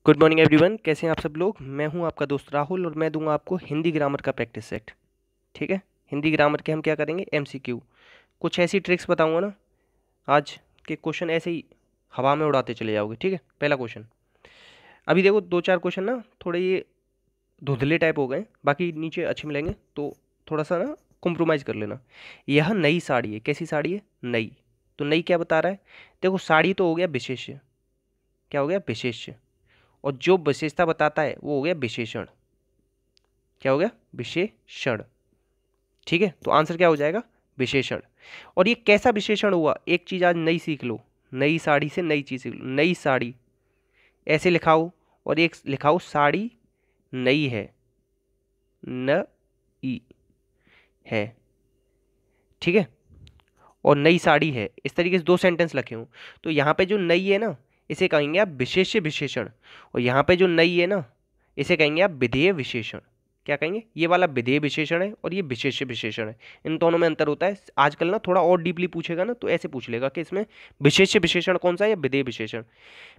Good morning everyone, कैसे हैं आप सब लोग। मैं हूं आपका दोस्त राहुल और मैं दूंगा आपको हिंदी ग्रामर का प्रैक्टिस सेट। ठीक है, हिंदी ग्रामर के हम क्या करेंगे, एमसीक्यू। कुछ ऐसी ट्रिक्स बताऊंगा ना आज के, क्वेश्चन ऐसे ही हवा में उड़ाते चले जाओगे। ठीक है, पहला क्वेश्चन। अभी देखो दो चार क्वेश्चन ना थोड़े ये धुंधले टाइप हो गए, बाकी नीचे अच्छे मिलेंगे, तो थोड़ा सा ना कॉम्प्रोमाइज़ कर लेना। यह नई साड़ी है, कैसी साड़ी है, नई। तो नई क्या बता रहा है, देखो साड़ी तो हो गया विशेष्य, क्या हो गया, विशेष्य। और जो विशेषता बताता है वो हो गया विशेषण, क्या हो गया, विशेषण। ठीक है, तो आंसर क्या हो जाएगा, विशेषण। और ये कैसा विशेषण हुआ, एक चीज आज नई सीख लो, नई साड़ी से नई चीज सीख लो। नई साड़ी ऐसे लिखाओ, और एक लिखाओ साड़ी नई है, नई है। ठीक है, और नई साड़ी है, इस तरीके से दो सेंटेंस लिखे हूं। तो यहाँ पे जो नई है ना, इसे कहेंगे आप विशेष्य विशेषण, और यहाँ पे जो नई है ना, इसे कहेंगे आप विधेय विशेषण। क्या कहेंगे, ये वाला विधेय विशेषण है और ये विशेष्य विशेषण है। इन दोनों में अंतर होता है। आजकल ना थोड़ा और डीपली पूछेगा ना, तो ऐसे पूछ लेगा कि इसमें विशेष्य विशेषण कौन सा है या विधेय विशेषण।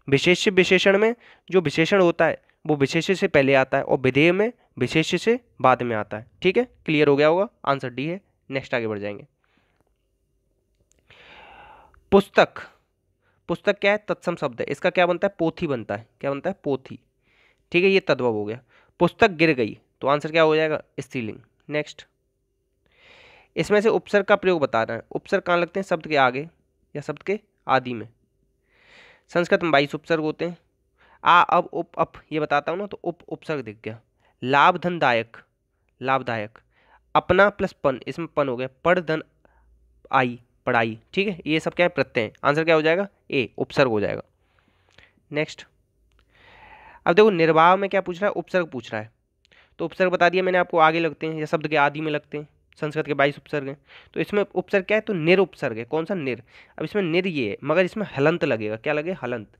विशेष्य विशेषण में जो विशेषण होता है वो विशेष्य से पहले आता है, और विधेय में विशेष्य से बाद में आता है। ठीक है, क्लियर हो गया होगा, आंसर डी है। नेक्स्ट आगे बढ़ जाएंगे। पुस्तक, पुस्तक क्या है, तत्सम शब्द है, इसका क्या बनता है, पोथी बनता है। क्या बनता है, पोथी। ठीक है, ये तद्भव हो गया। पुस्तक गिर गई, तो आंसर क्या हो जाएगा, स्त्रीलिंग। नेक्स्ट, इसमें से उपसर्ग का प्रयोग बता रहा है। उपसर्ग कहाँ लगते हैं, शब्द के आगे या शब्द के आदि में। संस्कृत में 22 उपसर्ग होते हैं। आ, अब, उप, अप ये बताता हूँ ना, तो उप उपसर्ग दिख गया। लाभ धन दायक, लाभदायक। अपना प्लस पन, इसमें पन हो गया। पढ़ धन आई, पढ़ाई। ठीक है, ये सब क्या है, प्रत्यय हैं। आंसर क्या हो जाएगा, ए, उपसर्ग हो जाएगा। नेक्स्ट, अब देखो निर्वाह में क्या पूछ रहा है, उपसर्ग पूछ रहा है। तो उपसर्ग बता दिया मैंने आपको, आगे लगते हैं या शब्द के आदि में लगते हैं। संस्कृत के 22 उपसर्ग हैं। तो इसमें उपसर्ग क्या है, तो निर उपसर्ग है। कौन सा, निर। अब इसमें निर ये है, मगर इसमें हलंत लगेगा। क्या लगे, हलंत।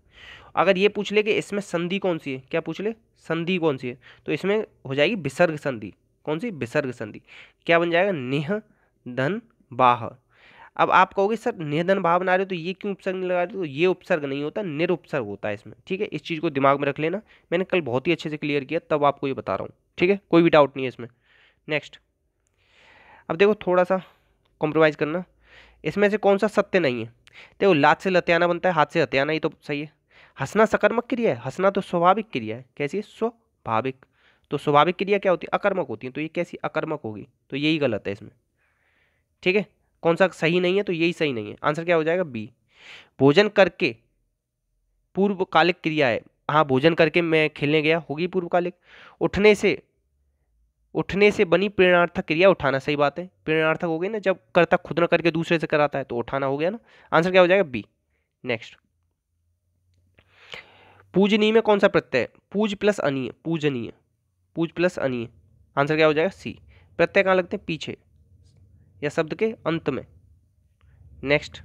अगर ये पूछ ले कि इसमें संधि कौन सी है, क्या पूछ ले, संधि कौन सी है, तो इसमें हो जाएगी विसर्ग संधि। कौन सी, विसर्ग संधि। क्या बन जाएगा, निह धन बाह। अब आप कहोगे सर निधन भाव बना रहे हो तो ये क्यों उपसर्ग नहीं लगा रहे हो, तो ये उपसर्ग नहीं होता, निरुपसर्ग होता है इसमें। ठीक है, इस चीज को दिमाग में रख लेना। मैंने कल बहुत ही अच्छे से क्लियर किया, तब आपको ये बता रहा हूँ। ठीक है, कोई भी डाउट नहीं है इसमें। नेक्स्ट, अब देखो थोड़ा सा कॉम्प्रोमाइज करना। इसमें से कौन सा सत्य नहीं है, देखो लात से लत्याना बनता है, हाथ से हत्याना, ही तो सही है। हंसना सकर्मक क्रिया है, हंसना तो स्वाभाविक क्रिया है। कैसी है, स्वाभाविक। तो स्वाभाविक क्रिया क्या होती है, अकर्मक होती है, तो ये कैसी अकर्मक होगी, तो यही गलत है इसमें। ठीक है, कौन सा सही नहीं है, तो यही सही नहीं है। आंसर क्या हो जाएगा, बी। भोजन करके पूर्वकालिक क्रिया है। हाँ, भोजन करके मैं खेलने गया, होगी पूर्वकालिक। उठने से, उठने से बनी प्रेरणार्थक क्रिया उठाना, सही बात है। प्रेरणार्थक हो गई ना, जब कर्ता खुद न करके दूसरे से कराता है, तो उठाना हो गया ना। आंसर क्या हो जाएगा, बी। नेक्स्ट, पूजनीय में कौन सा प्रत्यय, पूज प्लस अनीय, पूजनीय, पूज प्लस अनीय। आंसर क्या हो जाएगा, सी। प्रत्यय कहाँ लगते हैं, पीछे या शब्द के अंत में। नेक्स्ट,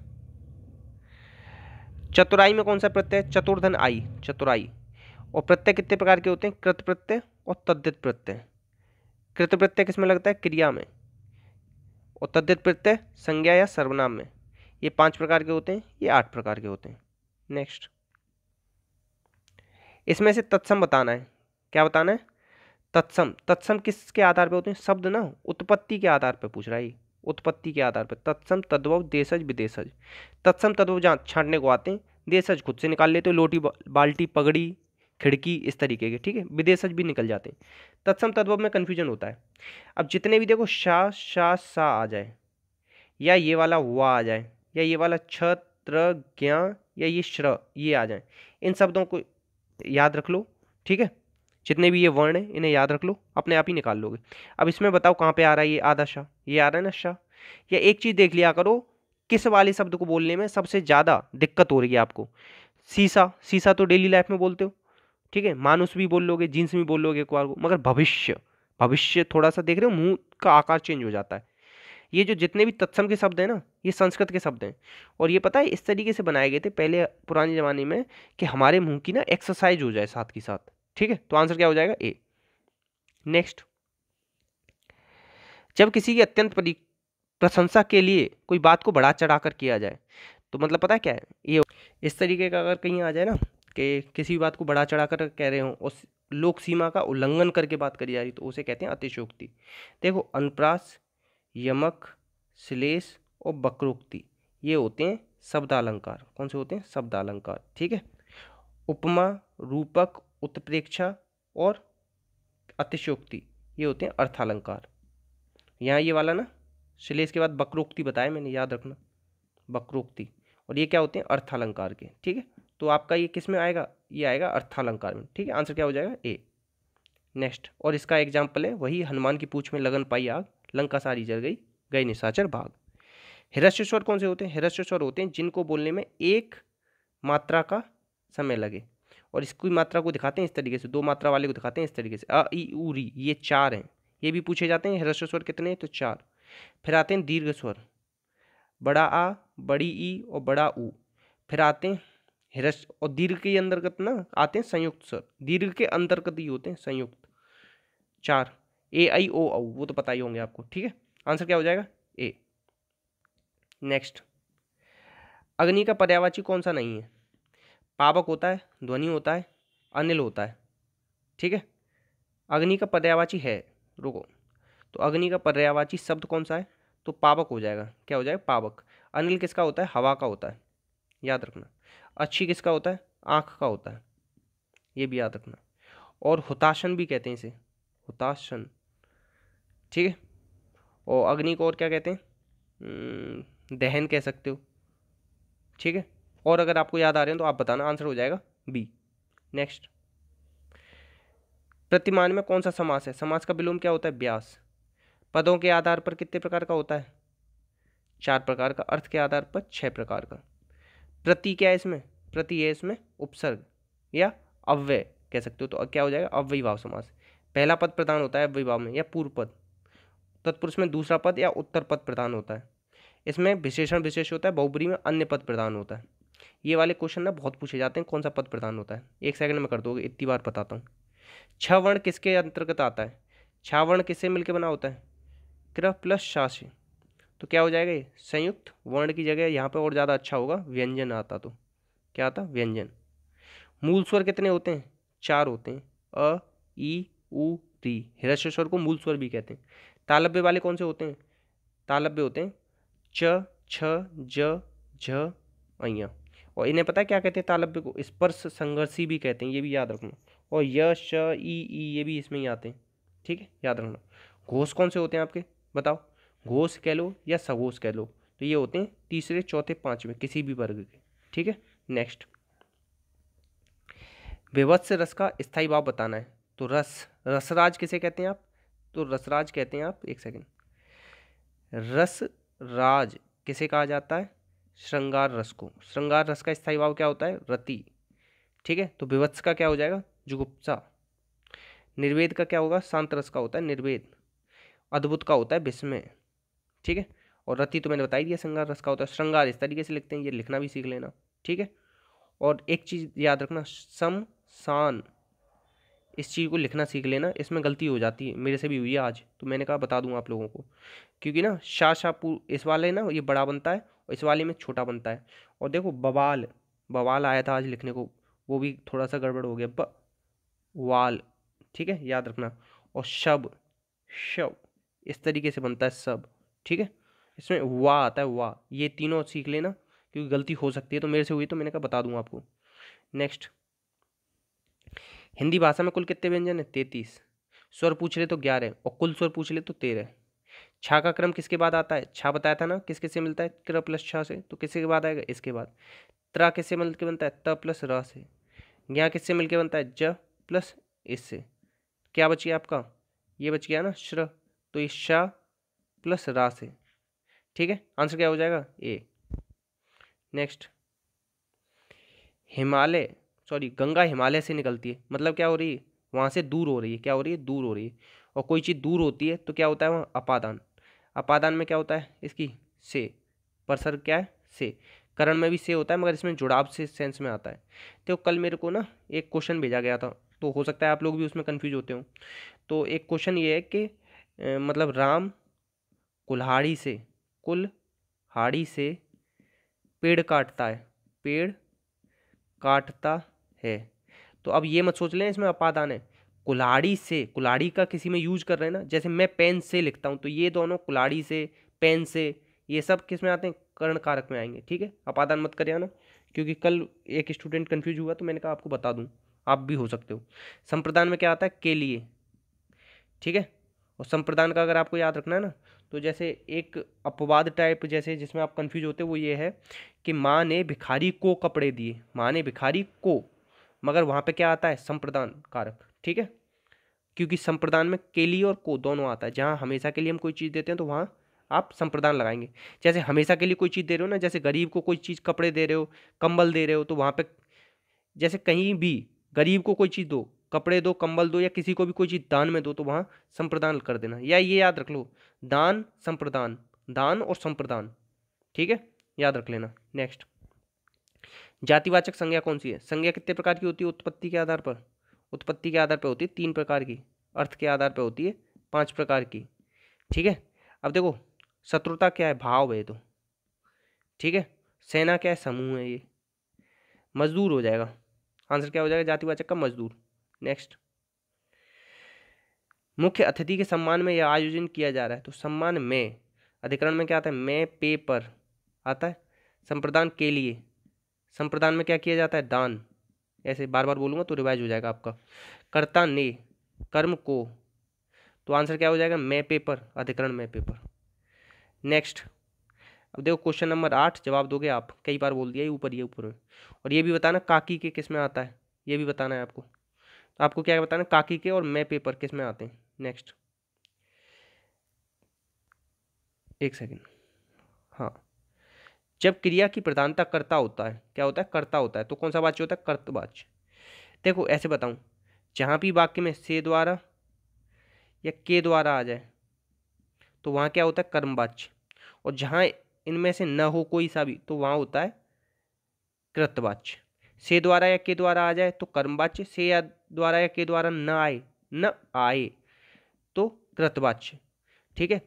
चतुराई में कौन सा प्रत्यय, चतुर्धन आई, चतुराई। और प्रत्यय कितने प्रकार के होते हैं, कृत प्रत्यय और तद्धित प्रत्यय। कृत प्रत्यय किसमें लगता है, क्रिया में, और तद्धित प्रत्यय संज्ञा या सर्वनाम में। ये 5 प्रकार के होते हैं, ये 8 प्रकार के होते हैं। नेक्स्ट, इसमें से तत्सम बताना है। क्या बताना है, तत्सम। तत्सम किसके आधार पर होते हैं, शब्द ना, उत्पत्ति के आधार पर पूछ रहा है। उत्पत्ति के आधार पर तत्सम, तद्भव, देशज, विदेशज। तत्सम तद्भव जहाँ छांटने को आते हैं, देशज खुद से निकाल लेते हो, लोटी बाल्टी पगड़ी खिड़की इस तरीके के। ठीक है, विदेशज भी निकल जाते हैं। तत्सम तद्भव में कन्फ्यूजन होता है। अब जितने भी देखो शा शा सा आ जाए, या ये वाला हुआ आ जाए, या ये वाला छत्र ज्ञा, या ये श्र ये आ जाए, इन शब्दों को याद रख लो। ठीक है, जितने भी ये वर्ण हैं इन्हें याद रख लो, अपने आप ही निकाल लोगे। अब इसमें बताओ कहाँ पे आ रहा है ये आधा शाह, ये आ रहा है ना शाह। या एक चीज देख लिया करो, किस वाले शब्द को बोलने में सबसे ज्यादा दिक्कत हो रही है आपको। सीसा, सीसा तो डेली लाइफ में बोलते हो। ठीक है, मानुस भी बोल लोगे, जींस भी बोल लोगे एक बार को, मगर भविष्य, भविष्य थोड़ा सा देख रहे हो, मुंह का आकार चेंज हो जाता है। ये जो जितने भी तत्सम के शब्द हैं ना, ये संस्कृत के शब्द हैं। और ये पता है इस तरीके से बनाए गए थे पहले पुराने जमाने में, कि हमारे मुंह की ना एक्सरसाइज हो जाए साथ के साथ। ठीक है, तो आंसर क्या हो जाएगा, ए। नेक्स्ट, जब किसी की अत्यंत प्रशंसा के लिए कोई बात को बढ़ा चढ़ा कर किया जाए, तो मतलब पता है क्या है ये, इस तरीके का अगर कहीं आ जाए ना, कि किसी भी बात को बढ़ा चढ़ा कर कह रहे हो और लोक सीमा का उल्लंघन करके बात करी जा रही, तो उसे कहते हैं अतिशयोक्ति। देखो अनुप्रास, यमक, श्लेष और वक्रोक्ति ये होते हैं शब्दालंकार। कौन से होते हैं? शब्दालंकार। ठीक है। उपमा, रूपक, उत्प्रेक्षा और अतिशयोक्ति ये होते हैं अर्थालंकार। यहाँ ये वाला ना श्लेष के बाद वक्रोक्ति बताया मैंने, याद रखना, वक्रोक्ति। और ये क्या होते हैं? अर्थालंकार के। ठीक है, तो आपका ये किस में आएगा? ये आएगा अर्थालंकार में। ठीक है, आंसर क्या हो जाएगा? ए। नेक्स्ट, और इसका एग्जाम्पल है वही हनुमान की पूंछ में लगन पाई आग, लंका सारी जल गई, गए निशाचर भाग। हिरस्व स्वर कौन से होते हैं? हिरस्व स्वर होते हैं जिनको बोलने में एक मात्रा का समय लगे, और इसकी मात्रा को दिखाते हैं इस तरीके से, दो मात्रा वाले को दिखाते हैं इस तरीके से, अ ई उ री, ये 4 हैं। ये भी पूछे जाते हैं हिरस्व स्वर कितने हैं? तो 4। फिर आते हैं दीर्घ स्वर, बड़ा आ, बड़ी ई और बड़ा ऊ। फिर आते हैं हिरस्व, और दीर्घ के अंतर्गत ना आते हैं संयुक्त स्वर, दीर्घ के अंतर्गत ही होते हैं संयुक्त 4, ए आई ओ औ, वो तो पता ही होंगे आपको। ठीक है, आंसर क्या हो जाएगा? ए। नेक्स्ट, अग्नि का पर्यायवाची कौन सा नहीं है? पावक होता है, ध्वनि होता है, अनिल होता है। ठीक है, अग्नि का पर्यायवाची है, रुको, तो अग्नि का पर्यायवाची शब्द कौन सा है? तो पावक हो जाएगा। क्या हो जाएगा? पावक। अनिल किसका होता है? हवा का होता है, याद रखना। अच्छी किसका होता है? आँख का होता है, ये भी याद रखना। और हुताशन भी कहते हैं इसे, हुताशन। ठीक है, और अग्नि को और क्या कहते हैं? दहन कह सकते हो। ठीक है, और अगर आपको याद आ रहे हैं तो आप बताना, आंसर हो जाएगा बी। नेक्स्ट, प्रतिमान में कौन सा समास है? समास का विलोम क्या होता है? व्यास। पदों के आधार पर कितने प्रकार का होता है? 4 प्रकार का। अर्थ के आधार पर 6 प्रकार का। प्रति क्या है इसमें? प्रति है इसमें उपसर्ग या अव्यय कह सकते हो, तो क्या हो जाएगा? अव्ययी भाव समास। पहला पद प्रधान होता है अव्ययी भाव में, या पूर्व पद। तत्पुरुष में दूसरा पद या उत्तर पद प्रधान होता है। इसमें विशेषण विशेष होता है, बहुब्री में अन्य पद प्रधान होता है। ये वाले क्वेश्चन ना बहुत पूछे जाते हैं, कौन सा पद प्रधान होता है। 1 सेकंड में कर दोगे, इतनी बार बताता हूँ। 6 वर्ण किसके अंतर्गत आता है? 6 वर्ण किससे मिलकर बना होता है? क्र प्लस शा से। तो क्या हो जाएगा? ये संयुक्त वर्ण की जगह यहाँ पे और ज़्यादा अच्छा होगा व्यंजन आता, तो क्या आता? व्यंजन। मूल स्वर कितने होते हैं? 4 होते हैं, अ ई उ री। हिरस्व स्वर को मूल स्वर भी कहते हैं। तालव्य वाले कौन से होते हैं? तालव्य होते हैं च, छ, ज, झ, अइया। और इन्हें पता है क्या कहते हैं? तालव्य को स्पर्श संघर्षी भी कहते हैं, ये भी याद रखना। और य, श, ई ये भी इसमें ही आते हैं। ठीक है, याद रखना। घोष कौन से होते हैं आपके? बताओ, घोष कह लो या सघोष कह लो, तो ये होते हैं तीसरे, चौथे, पांचवें, किसी भी वर्ग के। ठीक है, नेक्स्ट, विभत्स रस का स्थायी भाव बताना है, तो रसराज किसे कहते हैं आप? तो रसराज कहते हैं आप, 1 सेकंड, रसराज किसे कहा जाता है? श्रृंगार रस को। श्रृंगार रस का स्थायी भाव क्या होता है? रति। ठीक है, तो विभत्स का क्या हो जाएगा? जुगुप्सा। निर्वेद का क्या होगा? शांत रस का होता है निर्वेद। अद्भुत का होता है विस्मय। ठीक है, और रति तो मैंने बता ही दिया श्रृंगार रस का होता है। श्रृंगार इस तरीके से लिखते हैं, ये लिखना भी सीख लेना। ठीक है, और एक चीज़ याद रखना, सम सान, इस चीज़ को लिखना सीख लेना। इसमें गलती हो जाती है, मेरे से भी हुई है आज, तो मैंने कहा बता दूं आप लोगों को, क्योंकि ना शाहपुर इस वाले ना ये बड़ा बनता है और इस वाले में छोटा बनता है। और देखो बवाल, बवाल आया था आज लिखने को, वो भी थोड़ा सा गड़बड़ हो गया, वाल। ठीक है, याद रखना। और शब, शव इस तरीके से बनता है सब। ठीक है, इसमें वाह आता है, वाह। ये तीनों सीख लेना, क्योंकि गलती हो सकती है, तो मेरे से हुई तो मैंने कहा बता दूं आपको। नेक्स्ट, हिंदी भाषा में कुल कितने व्यंजन है? 33। स्वर पूछ ले तो 11 और कुल स्वर पूछ ले तो 13। छा का क्रम किसके बाद आता है? छा बताया था ना किस किससे मिलता है? क्र प्लस छा से, तो किसके बाद आएगा? इसके बाद। त्रा किससे मिलकर बनता है? त प्लस र से। ज्ञा किससे मिलकर बनता है? ज प्लस इससे। क्या बच गया आपका? ये बच गया ना श्र, तो ये शा प्लस रा से। ठीक है, आंसर क्या हो जाएगा? ए। नेक्स्ट, हिमालय, सॉरी गंगा हिमालय से निकलती है, मतलब क्या हो रही है? वहाँ से दूर हो रही है। क्या हो रही है? दूर हो रही है। और कोई चीज़ दूर होती है तो क्या होता है वहाँ? अपादान। अपादान में क्या होता है इसकी? से। परसर क्या है? से। करण में भी से होता है, मगर इसमें जुड़ाव से सेंस में आता है। तो कल मेरे को ना एक क्वेश्चन भेजा गया था, तो हो सकता है आप लोग भी उसमें कन्फ्यूज होते हो। तो एक क्वेश्चन ये है कि मतलब राम कुल्हाड़ी से, कुल्हाड़ी से पेड़ काटता है, पेड़ काटता है। तो अब ये मत सोच लें इसमें अपादान है। कुल्हाड़ी से, कुल्हाड़ी का किसी में यूज कर रहे हैं ना, जैसे मैं पेन से लिखता हूँ, तो ये दोनों कुल्हाड़ी से, पेन से, ये सब किस में आते हैं, कर्ण कारक में आएंगे। ठीक है, अपादान मत करिए ना, क्योंकि कल एक स्टूडेंट कंफ्यूज हुआ तो मैंने कहा आपको बता दूं, आप भी हो सकते हो। संप्रदान में क्या आता है, के लिए। ठीक है, और संप्रदान का अगर आपको याद रखना है ना, तो जैसे एक अपवाद टाइप जैसे जिसमें आप कंफ्यूज होते हो वो ये है कि माँ ने भिखारी को कपड़े दिए, माँ ने भिखारी को, मगर वहाँ पे क्या आता है, संप्रदान कारक। ठीक है, क्योंकि संप्रदान में के लिए और को दोनों आता है। जहाँ हमेशा के लिए हम कोई चीज़ देते हैं तो वहाँ आप संप्रदान लगाएंगे। जैसे हमेशा के लिए कोई चीज़ दे रहे हो ना, जैसे गरीब को कोई चीज़, कपड़े दे रहे हो, कंबल दे रहे हो, तो वहाँ पे जैसे कहीं भी गरीब को कोई चीज़ दो, कपड़े दो, कंबल दो, या किसी को भी कोई चीज़ दान में दो, तो वहाँ संप्रदान कर देना। या ये याद रख लो, दान संप्रदान, दान और संप्रदान। ठीक है, याद रख लेना। नेक्स्ट, जातिवाचक संज्ञा कौन सी है? संज्ञा कितने प्रकार की होती है उत्पत्ति के आधार पर? उत्पत्ति के आधार पर होती है 3 प्रकार की, अर्थ के आधार पर होती है 5 प्रकार की। ठीक है, अब देखो, शत्रुता क्या है, भाव है तो। ठीक है, सेना क्या है, समूह है ये। मजदूर हो जाएगा, आंसर क्या हो जाएगा जातिवाचक का, मजदूर। नेक्स्ट, मुख्य अतिथि के सम्मान में यह आयोजन किया जा रहा है, तो सम्मान में, अधिकरण में क्या आता है, मैं पे पर आता है। संप्रदान के लिए, संप्रदान में क्या किया जाता है, दान। ऐसे बार बार बोलूंगा तो रिवाइज हो जाएगा आपका। कर्ता ने, कर्म को, तो आंसर क्या हो जाएगा, मैं पेपर, अधिकरण में पेपर। नेक्स्ट, अब देखो क्वेश्चन नंबर 8 जवाब दोगे आप, कई बार बोल दिया ये ऊपर, ये ऊपर में। और ये भी बताना काकी के किस में आता है, ये भी बताना है आपको। तो आपको क्या बताना, काकी के और मैं पेपर किस में आते हैं। नेक्स्ट, एक सेकेंड, हाँ, जब क्रिया की प्रधानता कर्ता होता है, क्या होता है, कर्ता होता है, तो कौन सा वाच्य होता है, कर्तवाच्य। देखो ऐसे बताऊं, जहां भी वाक्य में से द्वारा या के द्वारा आ जाए तो वहां क्या होता है, कर्मवाच्य। और जहां इनमें से न हो कोई सा भी, तो वहां होता है कृतवाच्य। से द्वारा या के द्वारा आ जाए तो कर्मवाच्य, से या द्वारा या के द्वारा न आए तो कृतवाच्य। ठीक है,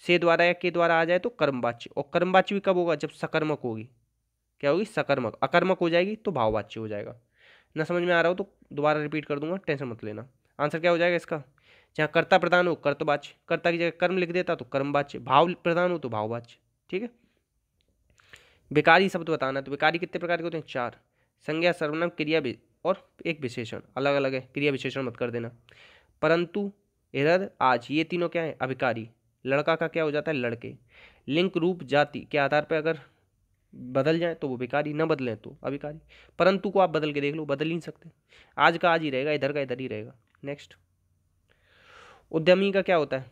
से द्वारा या के द्वारा आ जाए तो कर्मवाच्य, और कर्मवाच्य भी कब होगा, जब सकर्मक होगी, क्या होगी, सकर्मक। अकर्मक हो जाएगी तो भाववाच्य हो जाएगा। ना समझ में आ रहा हो तो दोबारा रिपीट कर दूंगा, टेंशन मत लेना। आंसर क्या हो जाएगा इसका, जहाँ कर्ता प्रधान हो कर्तवाच्य, कर्ता की जगह कर्म लिख देता तो कर्मवाच्य, भाव प्रधान हो तो भाववाच्य। ठीक है, विकारी शब्द बताना, तो विकारी कितने प्रकार के होते हैं, 4। संज्ञा, सर्वनाम, क्रिया और एक विशेषण, अलग अलग है, क्रिया विशेषण मत कर देना। परंतु, इधर, आज, ये तीनों क्या है, अभिकारी। लड़का का क्या हो जाता है, लड़के। लिंग, रूप, जाति के आधार पर अगर बदल जाए तो वो विकारी, न बदलें तो अभिकारी। परंतु को आप बदल के देख लो, बदल ही नहीं सकते, आज का आज ही रहेगा, इधर का इधर ही रहेगा। नेक्स्ट, उद्यमी का क्या होता है,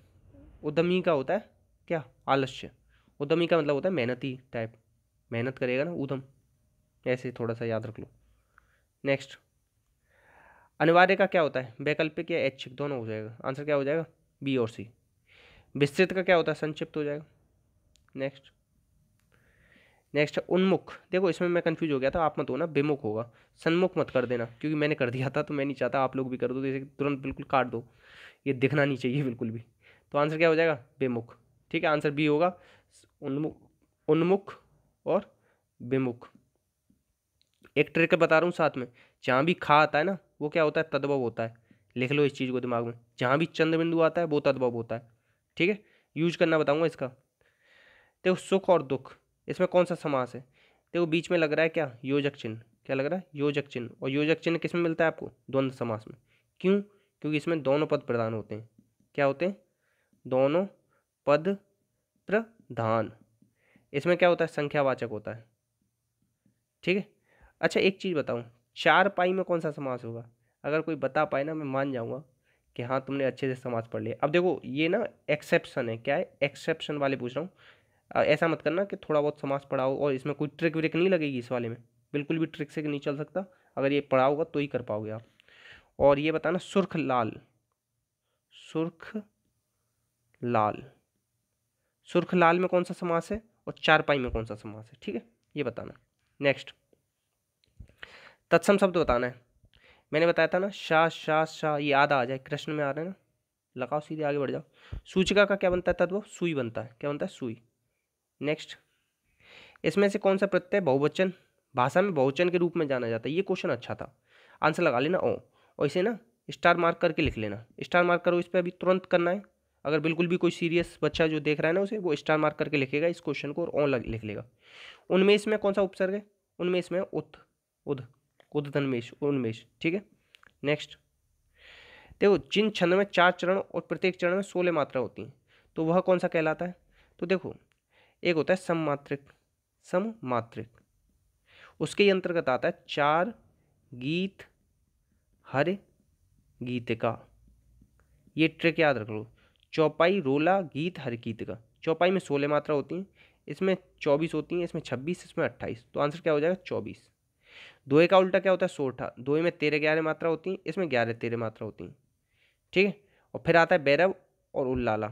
उद्यमी का होता है क्या, आलस्य। उद्यमी का मतलब होता है मेहनती टाइप, मेहनत करेगा ना, उद्यम, ऐसे थोड़ा सा याद रख लो। नेक्स्ट, अनिवार्य का क्या होता है, वैकल्पिक या ऐच्छिक, दोनों हो जाएगा। आंसर क्या हो जाएगा, बी और सी। विस्तृत का क्या होता है, संक्षिप्त हो जाएगा। नेक्स्ट, नेक्स्ट उन्मुख, देखो इसमें मैं कंफ्यूज हो गया था, आप मत होना, विमुख होगा, सन्मुख मत कर देना, क्योंकि मैंने कर दिया था तो मैं नहीं चाहता आप लोग भी कर दो, तो इसे तुरंत बिल्कुल काट दो, ये दिखना नहीं चाहिए बिल्कुल भी। तो आंसर क्या हो जाएगा, विमुख। ठीक है, आंसर बी होगा, उन्मुख, उन्मुख और विमुख। एक ट्रिक बता रहा हूँ साथ में, जहाँ भी खा आता है ना वो क्या होता है, तद्भव होता है। लिख लो इस चीज़ को दिमाग में, जहाँ भी चंद्र बिंदु आता है वो तद्भव होता है। ठीक है, यूज करना बताऊंगा इसका। देखो सुख और दुख, इसमें कौन सा समास है, देखो बीच में लग रहा है क्या, योजक चिन्ह, क्या लग रहा है, योजक चिन्ह। और योजक चिन्ह किस में मिलता है आपको, द्वंद्व समास में। क्यों, क्योंकि इसमें दोनों पद प्रधान होते हैं। क्या होते हैं, दोनों पद प्रधान। इसमें क्या होता है, संख्यावाचक होता है। ठीक है, अच्छा एक चीज़ बताऊँ, 4 पाई में कौन सा समास होगा, अगर कोई बता पाए ना मैं मान जाऊँगा कि हाँ तुमने अच्छे से समास पढ़ लिया। अब देखो ये ना एक्सेप्शन है, क्या है, एक्सेप्शन वाले पूछ रहा हूँ। ऐसा मत करना कि थोड़ा बहुत समास पढ़ा हो और इसमें कोई ट्रिक व्रिक नहीं लगेगी इस वाले में, बिल्कुल भी ट्रिक से नहीं चल सकता, अगर ये पढ़ा होगा तो ही कर पाओगे आप। और ये बताना, सुर्ख लाल, सुर्ख लाल, सुर्ख लाल में कौन सा समास है और 4 पाई में कौन सा समास है, ठीक है, ये बताना। नेक्स्ट, तत्सम शब्द बताना है। मैंने बताया था ना, शाह शाह शाह, ये आधा आ जाए, कृष्ण में आ रहा है ना, लगाओ सीधे आगे बढ़ जाओ। सूचिका का क्या बनता है, तद्भव सुई बनता है, क्या बनता है, सुई। नेक्स्ट, इसमें से कौन सा प्रत्यय बहुवचन, भाषा में बहुवचन के रूप में जाना जाता है, ये क्वेश्चन अच्छा था। आंसर लगा लेना ओ, और इसे ना स्टार मार्क करके लिख लेना। स्टार मार्क करो इस पर, अभी तुरंत करना है। अगर बिल्कुल भी कोई सीरियस बच्चा जो देख रहा है ना उसे, वो स्टार मार्क करके लिखेगा इस क्वेश्चन को और लिख लेगा। उन्मेष में कौन सा उपसर्ग है? उन्मेष में उत, उद, उद्दन्मेष, उन्मेष। ठीक है, नेक्स्ट देखो, जिन छंद में 4 चरण और प्रत्येक चरण में 16 मात्रा होती हैं, तो वह कौन सा कहलाता है? तो देखो, एक होता है सममात्रिक, सममात्रिक, उसके अंतर्गत आता है 4 गीत हर गीतिका। ये ट्रिक याद रख लो, चौपाई रोला गीत हर गीतिका। चौपाई में 16 मात्रा होती हैं, इसमें 24 होती हैं, इसमें 26, इसमें 28, तो आंसर क्या हो जाएगा? 24। दोहे का उल्टा क्या होता है? सोठा। दोहे में 13-11 मात्रा होती हैं, इसमें 11-13 मात्रा होती हैं। ठीक है, और फिर आता है भैरव और उल्लाला,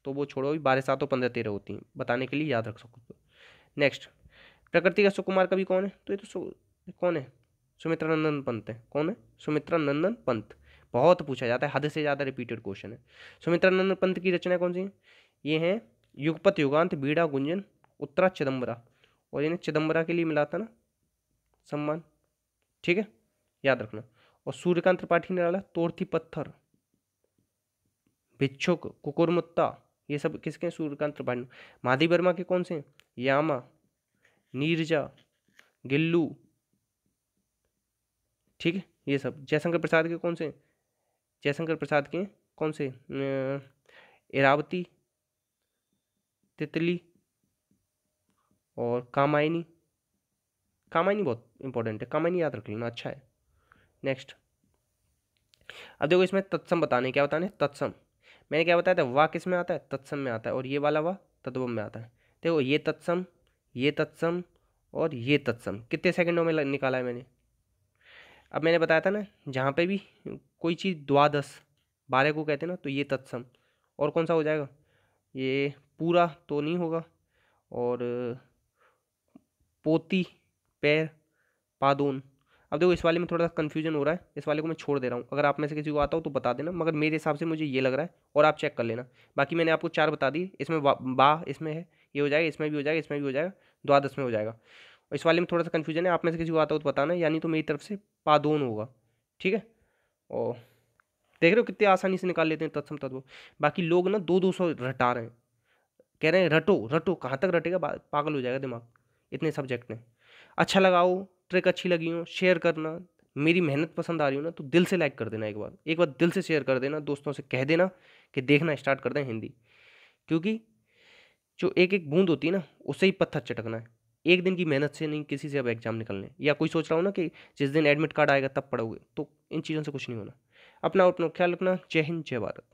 तो वो छोड़ो, भी 12-7 15-13 होती हैं, बताने के लिए याद रख सको तो। नेक्स्ट, प्रकृति का सुकुमार कवि कौन है? तो ये तो कौन है? सुमित्रा नंदन पंत है। कौन है? सुमित्रा नंदन पंत। बहुत पूछा जाता है, हद से ज़्यादा रिपीटेड क्वेश्चन है। सुमित्रा नंदन पंत की रचना कौन सी है? ये हैं युगपत, युगांत, बीड़ा, गुंजन, उत्तरा, चिदम्बरा, और इन्हें चिदम्बरा के लिए मिला था ना सम्मान। ठीक है, याद रखना। और सूर्यकांत त्रिपाठी ने डाला तोड़ती पत्थर, भिक्षुक, कुकुरमुत्ता, ये सब किसके हैं? सूर्यकांत त्रिपाठी। माधी वर्मा के कौन से हैं? यामा, नीरजा, गिल्लू। ठीक है, ये सब। जयशंकर प्रसाद के कौन से? जयशंकर प्रसाद के कौन से? इरावती, तितली और कामायनी। कामायनी बहुत इंपॉर्टेंट है, कामायनी याद रख लेना, अच्छा है। नेक्स्ट, अब देखो इसमें तत्सम बताने, क्या बताने? तत्सम। मैंने क्या बताया था? वाह किस में आता है? तत्सम में आता है, और ये वाला वाह तद्भव में आता है। देखो, ये तत्सम, ये तत्सम और ये तत्सम कितने सेकंडों में निकाला है मैंने? अब मैंने बताया था ना, जहाँ पे भी कोई चीज़ द्वादश 12 को कहते हैं ना, तो ये तत्सम। और कौन सा हो जाएगा? ये पूरा तो नहीं होगा, और पोती, पैर, पादोन। अब देखो, इस वाले में थोड़ा सा कन्फ्यूजन हो रहा है, इस वाले को मैं छोड़ दे रहा हूँ। अगर आप में से किसी को आता हो तो बता देना, मगर मेरे हिसाब से मुझे ये लग रहा है, और आप चेक कर लेना। बाकी मैंने आपको 4 बता दी, इसमें बा इसमें है, ये हो जाएगा, इसमें भी हो जाएगा, इसमें भी हो जाएगा, द्वादश में हो जाएगा। और इस वाले में थोड़ा सा कन्फ्यूजन है, आप में से किसी को आता हो तो बताना, यानी तो मेरी तरफ से पादोन होगा। ठीक है, और देख रहे हो कितने आसानी से निकाल लेते हैं तत्सम तत्व। बाकी लोग ना 200 रटा रहे हैं, कह रहे हैं रटो रटो, कहाँ तक रटेगा, पागल हो जाएगा दिमाग, इतने सब्जेक्ट हैं। अच्छा लगा हो, ट्रिक अच्छी लगी हो, शेयर करना। मेरी मेहनत पसंद आ रही हो ना, तो दिल से लाइक कर देना, एक बार दिल से शेयर कर देना, दोस्तों से कह देना कि देखना स्टार्ट कर दें हिंदी। क्योंकि जो एक एक बूंद होती है ना, उससे ही पत्थर चटकना है। एक दिन की मेहनत से नहीं किसी से अब एग्जाम निकलने, या कोई सोच रहा हो ना कि जिस दिन एडमिट कार्ड आएगा तब पढ़ोगे, तो इन चीज़ों से कुछ नहीं होना। अपना ख्याल रखना। जय हिंद, जय भारत।